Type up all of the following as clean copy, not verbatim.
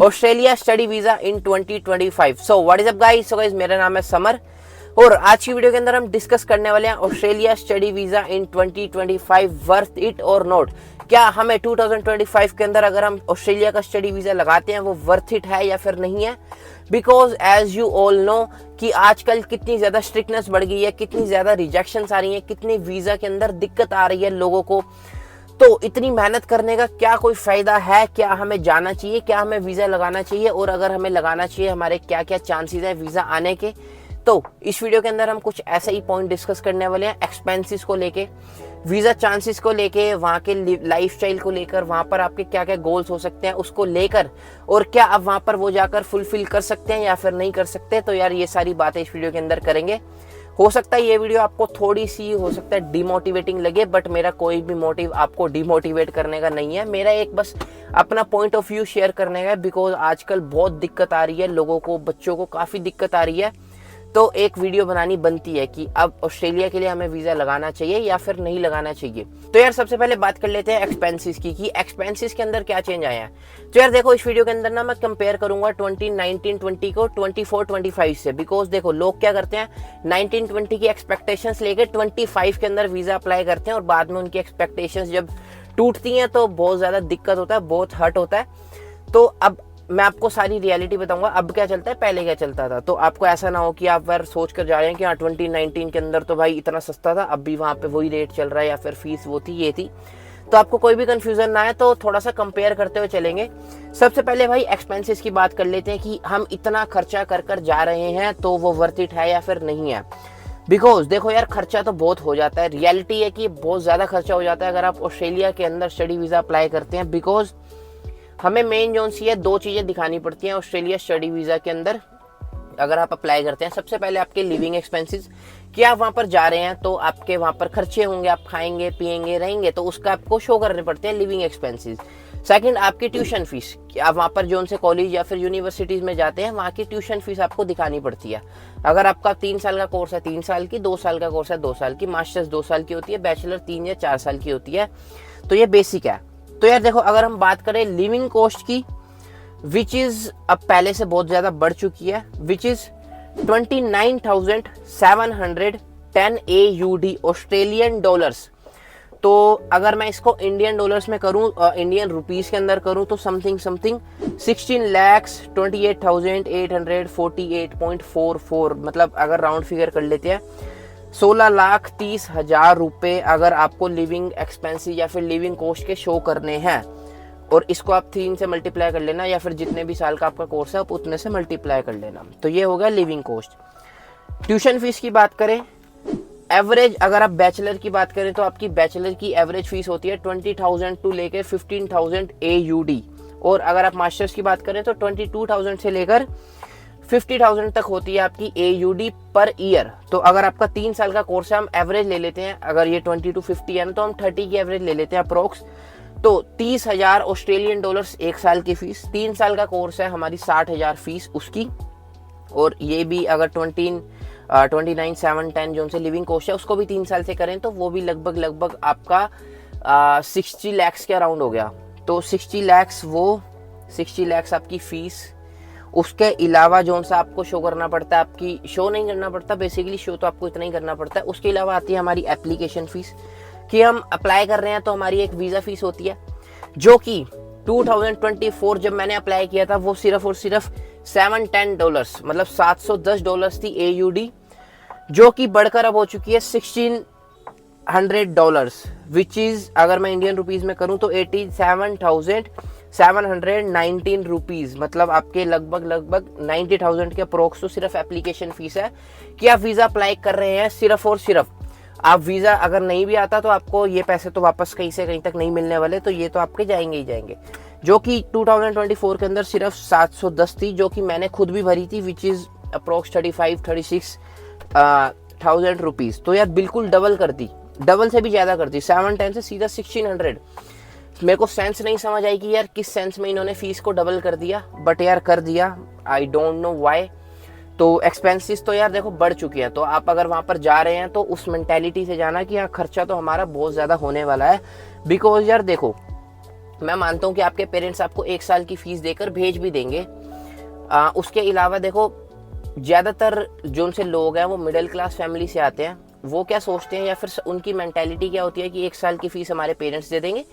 Australia study visa in 2025। So what is up guys, so guys मेरा नाम है summer और आज की वीडियो के अंदर हम डिस्कस करने वाले हैं Australia study visa in 2025 worth it और नॉट। क्या हमें 2025 के अंदर अगर हम ऑस्ट्रेलिया का स्टडी वीजा लगाते हैं वो वर्थ इट है या फिर नहीं है। Because as you all know कि आजकल कितनी ज्यादा स्ट्रिक्टनेस बढ़ गई है, कितनी ज्यादा रिजेक्शंस आ रही है, कितनी वीजा के अंदर दिक्कत आ रही है लोगों को। तो इतनी मेहनत करने का क्या कोई फायदा है? क्या हमें जाना चाहिए? क्या हमें वीजा लगाना चाहिए? और अगर हमें लगाना चाहिए हमारे क्या क्या चांसेस है वीजा आने के? तो इस वीडियो के अंदर हम कुछ ऐसे ही पॉइंट डिस्कस करने वाले हैं, एक्सपेंसेस को लेके, वीजा चांसेस को लेके, वहाँ के लाइफस्टाइल को लेकर, वहाँ पर आपके क्या क्या गोल्स हो सकते हैं उसको लेकर, और क्या आप वहाँ पर वो जाकर फुलफिल कर सकते हैं या फिर नहीं कर सकते। तो यार ये सारी बातें इस वीडियो के अंदर करेंगे। हो सकता है ये वीडियो आपको थोड़ी सी हो सकता है डिमोटिवेटिंग लगे, बट मेरा कोई भी मोटिव आपको डिमोटिवेट करने का नहीं है। मेरा एक बस अपना पॉइंट ऑफ व्यू शेयर करने का है। बिकॉज आजकल बहुत दिक्कत आ रही है लोगों को, बच्चों को काफ़ी दिक्कत आ रही है। तो एक वीडियो बनानी बनती है कि अब ऑस्ट्रेलिया के लिए हमें वीजा लगाना चाहिए या फिर नहीं लगाना चाहिए। तो यार सबसे पहले बात कर लेते हैं एक्सपेंसेस की, कि एक्सपेंसेस के अंदर क्या चेंज आया है। तो यार देखो इस वीडियो के अंदर ना मैं कंपेयर करूंगा 2019-20 को 24-25 से। बिकॉज देखो लोग क्या करते हैं, 19-20 की एक्सपेक्टेशंस लेके 25 के अंदर वीजा अप्लाई करते हैं और बाद में उनकी एक्सपेक्टेशंस जब टूटती हैं तो बहुत ज्यादा दिक्कत होता है, बहुत हर्ट होता है। तो अब मैं आपको सारी रियलिटी बताऊंगा, अब क्या चलता है पहले क्या चलता था। तो आपको ऐसा ना हो कि आप बार सोच कर जा रहे हैं कि हाँ 2019 के अंदर तो भाई इतना सस्ता था, अब भी वहाँ पे वही रेट चल रहा है या फिर फीस वो थी ये थी। तो आपको कोई भी कंफ्यूजन ना आए, तो थोड़ा सा कंपेयर करते हुए चलेंगे। सबसे पहले भाई एक्सपेंसेस की बात कर लेते हैं कि हम इतना खर्चा कर कर जा रहे हैं तो वो वर्थ इट है या फिर नहीं है। बिकॉज देखो यार खर्चा तो बहुत हो जाता है, रियलिटी है कि बहुत ज़्यादा खर्चा हो जाता है अगर आप ऑस्ट्रेलिया के अंदर स्टडी वीज़ा अप्लाई करते हैं। बिकॉज हमें मेन जोन सी है, दो चीज़ें दिखानी पड़ती हैं ऑस्ट्रेलिया स्टडी वीज़ा के अंदर अगर आप अप्लाई करते हैं। सबसे पहले आपके लिविंग एक्सपेंसेस, कि आप वहाँ पर जा रहे हैं तो आपके वहाँ पर खर्चे होंगे, आप खाएंगे पिएंगे रहेंगे, तो उसका आपको शो करने पड़ते हैं लिविंग एक्सपेंसेस। सेकंड आपकी ट्यूशन फीस, कि आप वहाँ पर जोन से कॉलेज या फिर यूनिवर्सिटीज़ में जाते हैं वहाँ की ट्यूशन फीस आपको दिखानी पड़ती है। अगर आपका 3 साल का कोर्स है 3 साल की, 2 साल का कोर्स है 2 साल की, मास्टर्स 2 साल की होती है, बैचलर 3 या 4 साल की होती है। तो ये बेसिक है। तो यार देखो अगर हम बात करें लिविंग कॉस्ट की, विच इज अब पहले से बहुत ज्यादा बढ़ चुकी है, which is 29,710 AUD Australian dollars. तो अगर मैं इसको इंडियन डॉलर्स में करूं, इंडियन रुपीस के अंदर करूं, तो समथिंग 16,28,848.44, मतलब अगर राउंड फिगर कर लेते हैं 16,30,000 रुपए अगर आपको लिविंग एक्सपेंसिस या फिर लिविंग कॉस्ट के शो करने हैं। और इसको आप 3 से मल्टीप्लाई कर लेना या फिर जितने भी साल का आपका कोर्स है आप उतने से मल्टीप्लाई कर लेना। तो ये हो गया लिविंग कॉस्ट। ट्यूशन फीस की बात करें, एवरेज अगर आप बैचलर की बात करें तो आपकी बैचलर की एवरेज फीस होती है 20,000 टू लेकर 15,000 AUD। और अगर आप मास्टर्स की बात करें तो 22,000 से लेकर 50,000 तक होती है आपकी AUD पर ईयर। तो अगर आपका 3 साल का कोर्स है, हम एवरेज ले लेते हैं, अगर ये 20 to 50 है ना तो हम 30 की एवरेज ले लेते हैं अप्रोक्स। तो 30,000 ऑस्ट्रेलियन डॉलर्स एक साल की फीस। 3 साल का कोर्स है हमारी 60,000 फीस उसकी। और ये भी अगर 29,710 जो उनसे लिविंग कॉस्ट है उसको भी 3 साल से करें तो वो भी लगभग आपका 60 लैक्स के अराउंड हो गया। तो 60 लैक्स आपकी फीस। उसके अलावा जो सा आपको शो करना पड़ता है, आपकी शो नहीं करना पड़ता, बेसिकली शो तो आपको इतना ही करना पड़ता है। उसके अलावा आती है हमारी एप्लीकेशन फीस, कि हम अप्लाई कर रहे हैं तो हमारी एक वीज़ा फीस होती है, जो कि 2024 जब मैंने अप्लाई किया था वो सिर्फ और सिर्फ $710 मतलब $710 थी AUD, जो कि बढ़कर अब हो चुकी है $1,600, विच इज अगर मैं इंडियन रुपीज में करूं तो 87,719 रुपीज, मतलब आपके लगभग 90,000 के अप्रोक्स तो सिर्फ एप्लीकेशन फीस है कि आप वीजा अप्लाई कर रहे हैं। सिर्फ और सिर्फ आप वीजा अगर नहीं भी आता तो आपको ये पैसे तो वापस कहीं से कहीं तक नहीं मिलने वाले, तो ये तो आपके जाएंगे ही जाएंगे। जो कि 2024 के अंदर सिर्फ 710 थी, जो कि मैंने खुद भी भरी थी, विच इज अप्रोक्स 35-36,000 रुपीज। तो यार बिल्कुल डबल कर दी, डबल से भी ज्यादा कर दी, 710 से सीधा 1,600। मेरे को सेंस नहीं समझ आई कि यार किस सेंस में इन्होंने फीस को डबल कर दिया, बट यार कर दिया, आई डोंट नो व्हाई। तो एक्सपेंसेस तो यार देखो बढ़ चुकी है। तो आप अगर वहाँ पर जा रहे हैं तो उस मेंटेलिटी से जाना कि हाँ खर्चा तो हमारा बहुत ज़्यादा होने वाला है। बिकॉज यार देखो मैं मानता हूँ कि आपके पेरेंट्स आपको 1 साल की फीस देकर भेज भी देंगे। उसके अलावा देखो, ज़्यादातर जो उनसे लोग हैं वो मिडिल क्लास फैमिली से आते हैं। वो क्या सोचते हैं या फिर उनकी मेंटालिटी क्या होती है कि 1 साल की फ़ीस हमारे पेरेंट्स दे देंगे,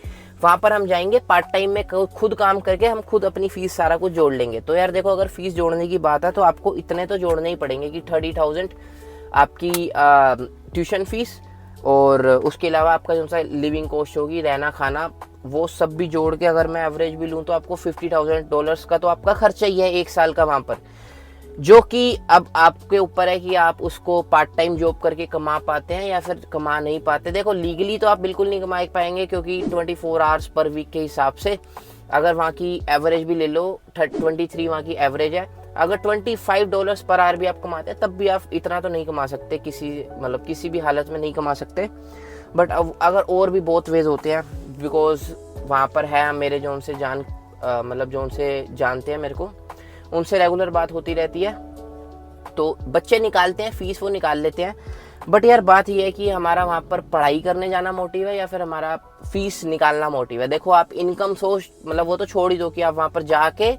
वहाँ पर हम जाएंगे पार्ट टाइम में खुद काम करके हम खुद अपनी फ़ीस सारा कुछ जोड़ लेंगे। तो यार देखो, अगर फ़ीस जोड़ने की बात है तो आपको इतने तो जोड़ने ही पड़ेंगे कि 30,000 आपकी ट्यूशन फ़ीस, और उसके अलावा आपका जो सा लिविंग कॉस्ट होगी, रहना खाना, वो सब भी जोड़ के अगर मैं एवरेज भी लूँ तो आपको $50,000 का तो आपका खर्चा ही है 1 साल का वहाँ पर। जो कि अब आपके ऊपर है कि आप उसको पार्ट टाइम जॉब करके कमा पाते हैं या फिर कमा नहीं पाते। देखो, लीगली तो आप बिल्कुल नहीं कमा पाएंगे, क्योंकि 24 आवर्स पर वीक के हिसाब से अगर वहाँ की एवरेज भी ले लो, 23 वहाँ की एवरेज है, अगर $25 पर आवर भी आप कमाते हैं तब भी आप इतना तो नहीं कमा सकते, किसी भी हालत में नहीं कमा सकते। बट अब अगर और भी बहुत वेज होते हैं, बिकॉज वहाँ पर है मेरे जो उनसे जो उनसे जानते हैं मेरे को, उनसे रेगुलर बात होती रहती है। तो बच्चे निकालते हैं फ़ीस, वो निकाल लेते हैं। बट यार बात ये है कि हमारा वहाँ पर पढ़ाई करने जाना मोटिव है या फिर हमारा फ़ीस निकालना मोटिव है। देखो, आप इनकम सोर्स वो तो छोड़ ही दो कि आप वहाँ पर जाके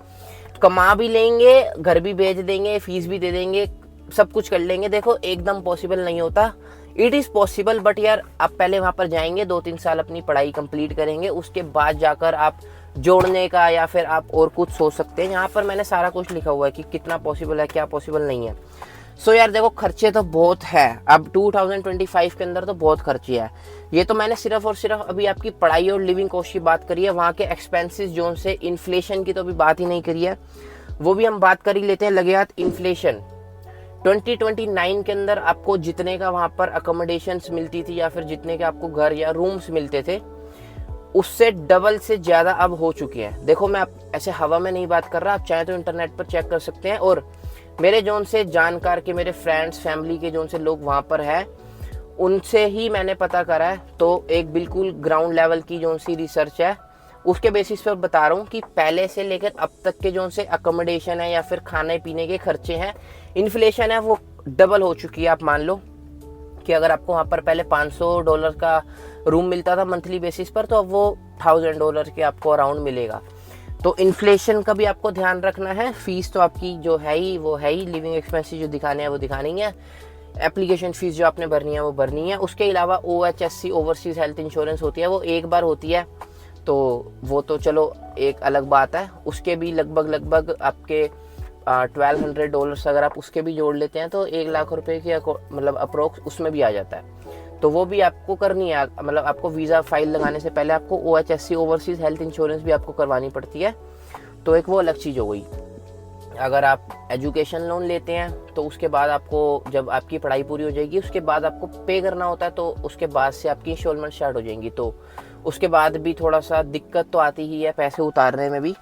कमा भी लेंगे, घर भी भेज देंगे, फीस भी दे देंगे, सब कुछ कर लेंगे। देखो, एकदम पॉसिबल नहीं होता। इट इज़ पॉसिबल, बट यार आप पहले वहाँ पर जाएंगे, 2-3 साल अपनी पढ़ाई कंप्लीट करेंगे, उसके बाद जाकर आप जोड़ने का या फिर आप और कुछ सोच सकते हैं। यहाँ पर मैंने सारा कुछ लिखा हुआ है कि कितना पॉसिबल है, क्या पॉसिबल नहीं है। सो यार देखो, खर्चे तो बहुत है। अब 2025 के अंदर तो बहुत खर्चे है। ये तो मैंने सिर्फ और सिर्फ अभी आपकी पढ़ाई और लिविंग कॉस्ट की बात करी है। वहाँ के एक्सपेंसेस जो से इन्फ्लेशन की तो अभी बात ही नहीं करी है, वो भी हम बात कर ही लेते हैं। लगे हाथ इन्फ्लेशन 2029 के अंदर आपको जितने का वहाँ पर अकोमोडेशंस मिलती थी या फिर जितने के आपको घर या रूम्स मिलते थे, उससे डबल से ज़्यादा अब हो चुकी है। देखो, मैं ऐसे हवा में नहीं बात कर रहा, आप चाहे तो इंटरनेट पर चेक कर सकते हैं। और मेरे जो उनसे जानकार के, मेरे फ्रेंड्स, फैमिली के जो उनसे लोग वहाँ पर हैं, उनसे ही मैंने पता करा है। तो एक बिल्कुल ग्राउंड लेवल की जो उनकी रिसर्च है, उसके बेसिस पर बता रहा हूँ कि पहले से लेकर अब तक के जो उनसे अकोमोडेशन है या फिर खाने पीने के खर्चे हैं, इन्फ्लेशन है वो डबल हो चुकी है। आप मान लो कि अगर आपको वहाँ पर पहले $500 का रूम मिलता था मंथली बेसिस पर, तो अब वो $1,000 के आपको अराउंड मिलेगा। तो इन्फ्लेशन का भी आपको ध्यान रखना है। फीस तो आपकी जो है ही वो है ही, लिविंग एक्सपेंसेस जो दिखाने हैं वो दिखानी है, एप्लीकेशन फीस जो आपने भरनी है वो भरनी है। उसके अलावा OHSC ओवरसीज हेल्थ इंश्योरेंस होती है, वो एक बार होती है, तो वो तो चलो एक अलग बात है। उसके भी लगभग आपके $1,200 अगर आप उसके भी जोड़ लेते हैं तो 1 लाख रुपए की अप्रोक्स उसमें भी आ जाता है। तो वो भी आपको करनी है। आपको वीज़ा फाइल लगाने से पहले आपको OHSC ओवरसीज हेल्थ इंश्योरेंस भी आपको करवानी पड़ती है। तो एक वो अलग चीज़ हो गई। अगर आप एजुकेशन लोन लेते हैं तो उसके बाद आपको, जब आपकी पढ़ाई पूरी हो जाएगी, उसके बाद आपको पे करना होता है, तो उसके बाद से आपकी इंस्टॉलमेंट स्टार्ट हो जाएंगी। तो उसके बाद भी थोड़ा सा दिक्कत तो आती ही है पैसे उतारने में भी।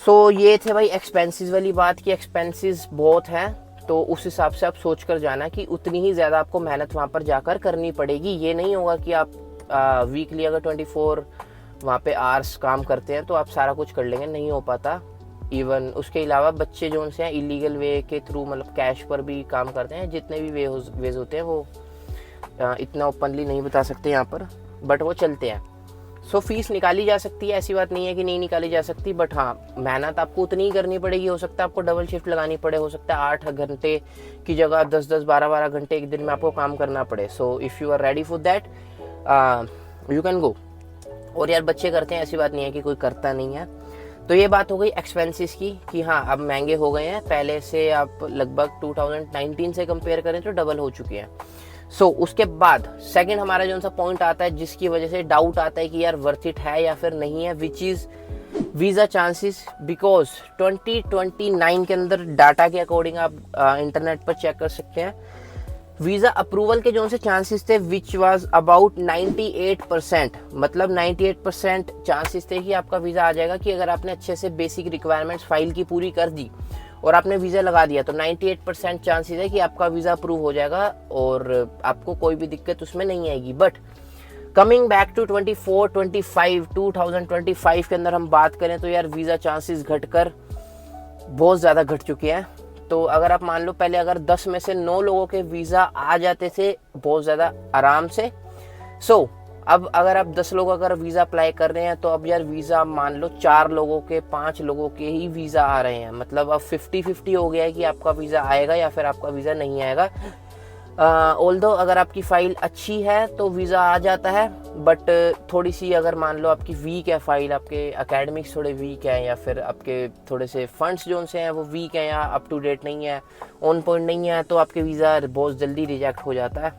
सो ये थे भाई एक्सपेंसेस वाली बात, कि एक्सपेंसेस बहुत हैं, तो उस हिसाब से आप सोच कर जाना कि उतनी ही ज़्यादा आपको मेहनत वहाँ पर जाकर करनी पड़ेगी। ये नहीं होगा कि आप वीकली अगर 24 वहाँ पे आवर्स काम करते हैं तो आप सारा कुछ कर लेंगे, नहीं हो पाता। इवन उसके अलावा बच्चे जो उनसे हैं इलीगल वे के थ्रू, कैश पर भी काम करते हैं। जितने भी वेज होते हैं वो इतना ओपनली नहीं बता सकते यहाँ पर, बट वो चलते हैं। सो फीस निकाली जा सकती है, ऐसी बात नहीं है कि नहीं निकाली जा सकती, बट हाँ, मेहनत आपको उतनी ही करनी पड़ेगी। हो सकता है आपको डबल शिफ्ट लगानी पड़े, हो सकता है 8 घंटे की जगह 10-10, 12-12 घंटे एक दिन में आपको काम करना पड़े। So if you are ready for that, you can go. और यार बच्चे करते हैं, ऐसी बात नहीं है कि कोई करता नहीं है। तो ये बात हो गई एक्सपेंसेस की, कि हाँ अब महंगे हो गए हैं, पहले से आप लगभग 2019 से कंपेयर करें तो डबल हो चुके हैं। सो उसके बाद सेकंड हमारा जो सा पॉइंट आता है, जिसकी वजह से डाउट आता है कि यार वर्थ इट है या फिर नहीं है, which is visa chances. Because 2029 के अंदर डाटा के अकॉर्डिंग आप इंटरनेट पर चेक कर सकते हैं, वीज़ा अप्रूवल के जो से चांसेस थे विच वाज अबाउट 98%, मतलब 98% चांसेस थे कि आपका वीज़ा आ जाएगा, कि अगर आपने अच्छे से बेसिक रिक्वायरमेंट्स फाइल की पूरी कर दी और आपने वीज़ा लगा दिया तो 98% चांसेस है कि आपका वीज़ा अप्रूव हो जाएगा और आपको कोई भी दिक्कत उसमें नहीं आएगी। बट कमिंग बैक टू 2025 के अंदर हम बात करें तो यार वीज़ा चांसेस घटकर बहुत ज़्यादा घट चुके हैं। तो अगर आप मान लो पहले अगर 10 में से 9 लोगों के वीज़ा आ जाते थे बहुत ज़्यादा आराम से, सो अब अगर आप 10 लोग अगर वीज़ा अप्लाई कर रहे हैं तो अब यार वीज़ा मान लो 4 लोगों के 5 लोगों के ही वीज़ा आ रहे हैं, मतलब अब 50-50 हो गया है कि आपका वीज़ा आएगा या फिर आपका वीज़ा नहीं आएगा। ऑल्दो अगर आपकी फ़ाइल अच्छी है तो वीज़ा आ जाता है, बट थोड़ी सी अगर मान लो आपकी वीक है फ़ाइल, आपके एकेडमिक्स थोड़े वीक हैं या फिर आपके थोड़े से फंड्स जो से हैं वो वीक हैं या अप टू डेट नहीं है, ऑन पॉइंट नहीं है, तो आपके वीज़ा बहुत जल्दी रिजेक्ट हो जाता है,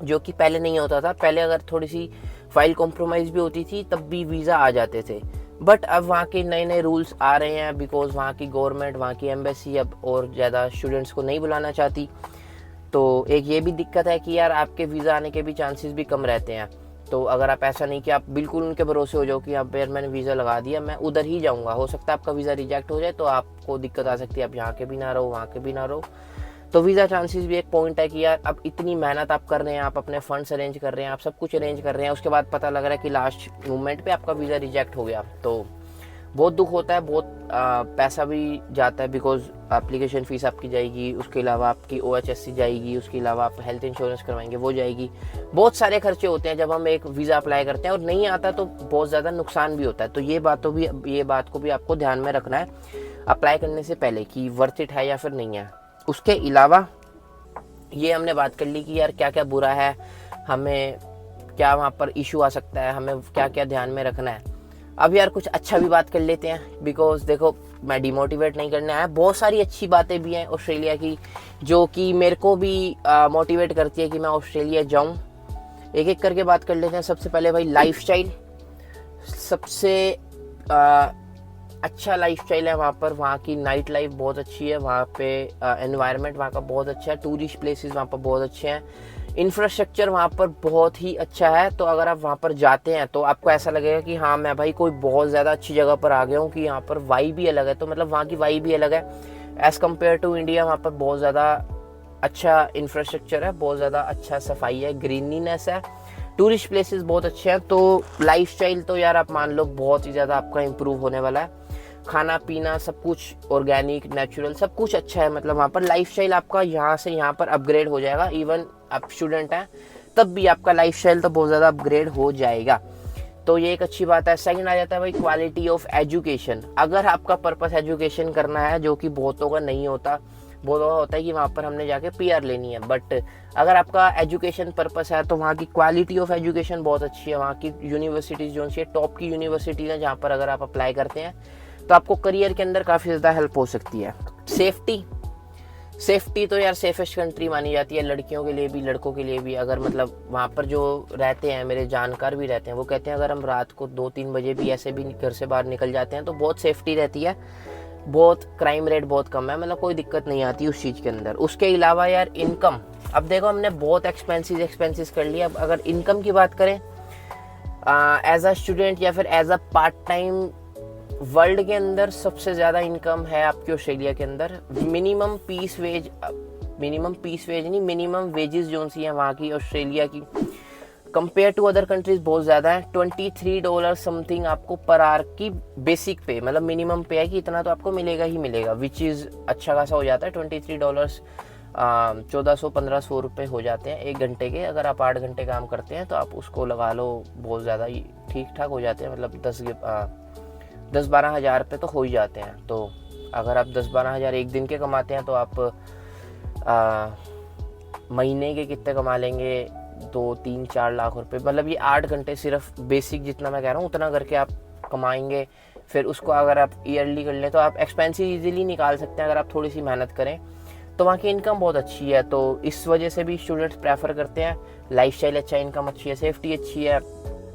जो कि पहले नहीं होता था। पहले अगर थोड़ी सी फाइल कॉम्प्रोमाइज़ भी होती थी तब भी वीज़ा आ जाते थे, बट अब वहाँ के नए नए रूल्स आ रहे हैं बिकॉज वहाँ की गवर्नमेंट, वहाँ की एम्बेसी अब और ज़्यादा स्टूडेंट्स को नहीं बुलाना चाहती। तो एक ये भी दिक्कत है कि यार आपके वीज़ा आने के भी चांसेस भी कम रहते हैं। तो अगर आप ऐसा नहीं कि आप बिल्कुल उनके भरोसे हो जाओ कि अब यार मैंने वीज़ा लगा दिया, मैं उधर ही जाऊँगा, हो सकता है आपका वीज़ा रिजेक्ट हो जाए तो आपको दिक्कत आ सकती है, आप यहाँ के भी ना रहो, वहाँ के भी ना रहो। तो वीज़ा चांसेस भी एक पॉइंट है कि यार अब इतनी मेहनत आप कर रहे हैं, आप अपने फंड्स अरेंज कर रहे हैं, आप सब कुछ अरेंज कर रहे हैं, उसके बाद पता लग रहा है कि लास्ट मोमेंट पे आपका वीज़ा रिजेक्ट हो गया, तो बहुत दुख होता है, बहुत पैसा भी जाता है बिकॉज एप्लीकेशन फ़ीस आपकी जाएगी, उसके अलावा आपकी OHSC जाएगी, उसके अलावा आप हेल्थ इंश्योरेंस करवाएंगे वो जाएगी, बहुत सारे खर्चे होते हैं जब हम एक वीज़ा अप्लाई करते हैं, और नहीं आता तो बहुत ज़्यादा नुकसान भी होता है। तो ये बात को भी आपको ध्यान में रखना है अप्लाई करने से पहले कि वर्थ इट है या फिर नहीं है। उसके अलावा ये हमने बात कर ली कि यार क्या क्या बुरा है, हमें क्या वहाँ पर इशू आ सकता है, हमें क्या क्या ध्यान में रखना है। अब यार कुछ अच्छा भी बात कर लेते हैं, बिकॉज देखो मैं डिमोटिवेट नहीं करने आया, बहुत सारी अच्छी बातें भी हैं ऑस्ट्रेलिया की जो कि मेरे को भी मोटिवेट करती है कि मैं ऑस्ट्रेलिया जाऊं। एक एक करके बात कर लेते हैं। सबसे पहले भाई लाइफस्टाइल, सबसे अच्छा लाइफस्टाइल है वहाँ पर, वहाँ की नाइट लाइफ बहुत अच्छी है, वहाँ पे एनवायरनमेंट वहाँ का बहुत अच्छा है, टूरिस्ट प्लेसेस वहाँ पर बहुत अच्छे हैं, इंफ्रास्ट्रक्चर वहाँ पर बहुत ही अच्छा है। तो अगर आप वहाँ पर जाते हैं तो आपको ऐसा लगेगा कि हाँ मैं भाई कोई बहुत ज़्यादा अच्छी जगह पर आ गया हूँ, कि यहाँ पर वाइब भी अलग है। तो मतलब वहाँ की वाइब भी अलग है एज़ कम्पेयर टू इंडिया। वहाँ पर बहुत ज़्यादा अच्छा इंफ्रास्ट्रक्चर है, बहुत ज़्यादा अच्छा सफाई है, ग्रीनीनेस है, टूरिस्ट प्लेसेस बहुत अच्छे हैं। तो लाइफस्टाइल तो यार आप मान लो बहुत ही ज़्यादा आपका इम्प्रूव होने वाला है, खाना पीना सब कुछ ऑर्गेनिक नेचुरल सब कुछ अच्छा है, मतलब वहाँ पर लाइफस्टाइल आपका यहाँ से यहाँ पर अपग्रेड हो जाएगा। इवन आप स्टूडेंट हैं तब भी आपका लाइफस्टाइल तो बहुत ज़्यादा अपग्रेड हो जाएगा, तो ये एक अच्छी बात है। सेकंड आ जाता है भाई क्वालिटी ऑफ एजुकेशन। अगर आपका पर्पस एजुकेशन करना है, जो कि बहुतों का नहीं होता, बहुतों का होता है कि वहाँ पर हमने जाके PR लेनी है, बट अगर आपका एजुकेशन पर्पस है तो वहाँ की क्वालिटी ऑफ एजुकेशन बहुत अच्छी है। वहाँ की यूनिवर्सिटीज़ जो सी टॉप की यूनिवर्सिटीज़ हैं, जहाँ पर अगर आप अप्लाई करते हैं तो आपको करियर के अंदर काफ़ी ज़्यादा हेल्प हो सकती है। सेफ्टी तो यार सेफेस्ट कंट्री मानी जाती है, लड़कियों के लिए भी लड़कों के लिए भी। अगर मतलब वहाँ पर जो रहते हैं, मेरे जानकार भी रहते हैं, वो कहते हैं अगर हम रात को 2-3 बजे भी ऐसे भी घर से बाहर निकल जाते हैं तो बहुत सेफ्टी रहती है, बहुत क्राइम रेट बहुत कम है, मतलब कोई दिक्कत नहीं आती उस चीज़ के अंदर। उसके अलावा यार इनकम, अब देखो हमने बहुत एक्सपेंसेस कर लिया। अब अगर इनकम की बात करें एज अ स्टूडेंट या फिर as a part time, world के अंदर सबसे ज़्यादा इनकम है आपकी ऑस्ट्रेलिया के अंदर। मिनिमम पीस वेज नहीं, मिनिमम वेजेस जो सी हैं वहाँ की ऑस्ट्रेलिया की कंपेयर टू अदर कंट्रीज बहुत ज़्यादा है। $23 समथिंग आपको पर आवर की बेसिक पे, मतलब मिनिमम पे है कि इतना तो आपको मिलेगा ही मिलेगा, विच इज़ अच्छा खासा हो जाता है। $23 1400-1500 रुपये हो जाते हैं 1 घंटे के। अगर आप 8 घंटे काम करते हैं तो आप उसको लगा लो, बहुत ज़्यादा ही ठीक ठाक हो जाते हैं, मतलब 10-12 हज़ार रुपये तो हो ही जाते हैं। तो अगर आप 10-12 हज़ार एक दिन के कमाते हैं तो आप महीने के कितने कमा लेंगे, 2-3-4 लाख रुपए। मतलब ये 8 घंटे सिर्फ बेसिक जितना मैं कह रहा हूँ उतना करके आप कमाएंगे। फिर उसको अगर आप ईयरली कर लें तो आप एक्सपेंसिव इजीली निकाल सकते हैं अगर आप थोड़ी सी मेहनत करें। तो वहाँ की इनकम बहुत अच्छी है, तो इस वजह से भी स्टूडेंट्स प्रेफर करते हैं। लाइफस्टाइल अच्छा है, इनकम अच्छी है, सेफ्टी अच्छी है,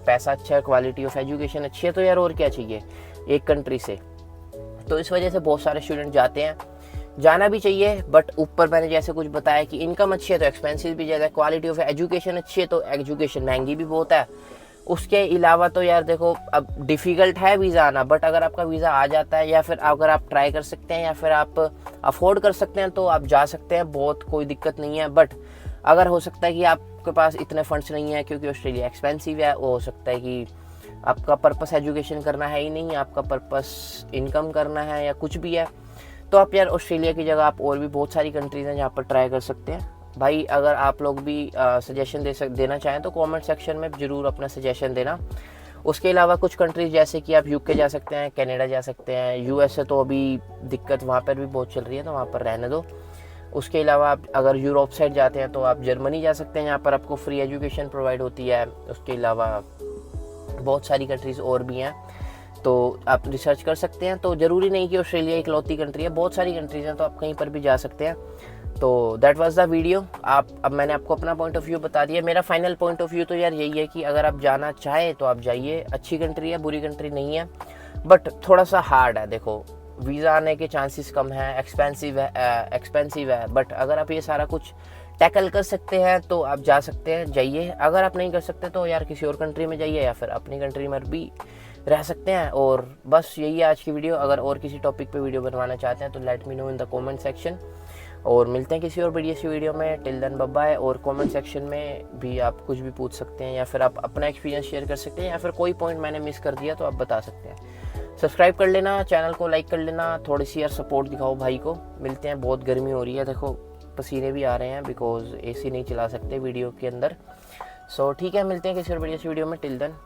पैसा अच्छा है, क्वालिटी ऑफ एजुकेशन अच्छी है, तो यार और क्या चाहिए एक कंट्री से। तो इस वजह से बहुत सारे स्टूडेंट जाते हैं, जाना भी चाहिए। बट ऊपर मैंने जैसे कुछ बताया कि इनकम अच्छी है तो एक्सपेंसिव भी ज़्यादा है, क्वालिटी ऑफ एजुकेशन अच्छी है तो एजुकेशन महंगी भी बहुत है। उसके अलावा तो यार देखो अब डिफ़िकल्ट है वीज़ा आना, बट अगर आपका वीज़ा आ जाता है या फिर अगर आप ट्राई कर सकते हैं या फिर आप अफोर्ड कर सकते हैं तो आप जा सकते हैं, बहुत कोई दिक्कत नहीं है। बट अगर हो सकता है कि आपके पास इतने फंड्स नहीं है क्योंकि ऑस्ट्रेलिया एक्सपेंसिव है, वो हो सकता है कि आपका पर्पस एजुकेशन करना है ही नहीं, आपका पर्पस इनकम करना है या कुछ भी है, तो आप यार ऑस्ट्रेलिया की जगह आप और भी बहुत सारी कंट्रीज़ हैं जहाँ पर ट्राई कर सकते हैं। भाई अगर आप लोग भी सजेशन देना चाहें तो कमेंट सेक्शन में ज़रूर अपना सजेशन देना। उसके अलावा कुछ कंट्रीज़ जैसे कि आप यूके जा सकते हैं, कनाडा जा सकते हैं, यूएस से तो अभी दिक्कत वहाँ पर भी बहुत चल रही है तो वहाँ पर रहने दो। उसके अलावा आप अगर यूरोप साइड जाते हैं तो आप जर्मनी जा सकते हैं, यहाँ पर आपको फ्री एजुकेशन प्रोवाइड होती है। उसके अलावा बहुत सारी कंट्रीज़ और भी हैं तो आप रिसर्च कर सकते हैं। तो ज़रूरी नहीं कि ऑस्ट्रेलिया इकलौती कंट्री है, बहुत सारी कंट्रीज़ हैं तो आप कहीं पर भी जा सकते हैं। तो दैट वाज द वीडियो। अब मैंने आपको अपना पॉइंट ऑफ व्यू बता दिया। मेरा फाइनल पॉइंट ऑफ व्यू तो यार यही है कि अगर आप जाना चाहें तो आप जाइए, अच्छी कंट्री है, बुरी कंट्री नहीं है, बट थोड़ा सा हार्ड है। देखो वीज़ा आने के चांसेस कम हैं, एक्सपेंसिव है, बट अगर आप ये सारा कुछ टैकल कर सकते हैं तो आप जा सकते हैं, जाइए। अगर आप नहीं कर सकते तो यार किसी और कंट्री में जाइए या फिर अपनी कंट्री में भी रह सकते हैं। और बस यही है आज की वीडियो। अगर और किसी टॉपिक पे वीडियो बनवाना चाहते हैं तो let me know in the comment section, और मिलते हैं किसी और वीडियो में। Till then bye bye. और कमेंट सेक्शन में भी आप कुछ भी पूछ सकते हैं या फिर आप अपना एक्सपीरियंस शेयर कर सकते हैं या फिर कोई पॉइंट मैंने मिस कर दिया तो आप बता सकते हैं। सब्सक्राइब कर लेना, चैनल को लाइक कर लेना, थोड़ी सी यार सपोर्ट दिखाओ भाई को। मिलते हैं, बहुत गर्मी हो रही है, देखो पसीने भी आ रहे हैं बिकॉज एसी नहीं चला सकते वीडियो के अंदर। सो ठीक है, मिलते हैं किसी और वीडियो में। Till then.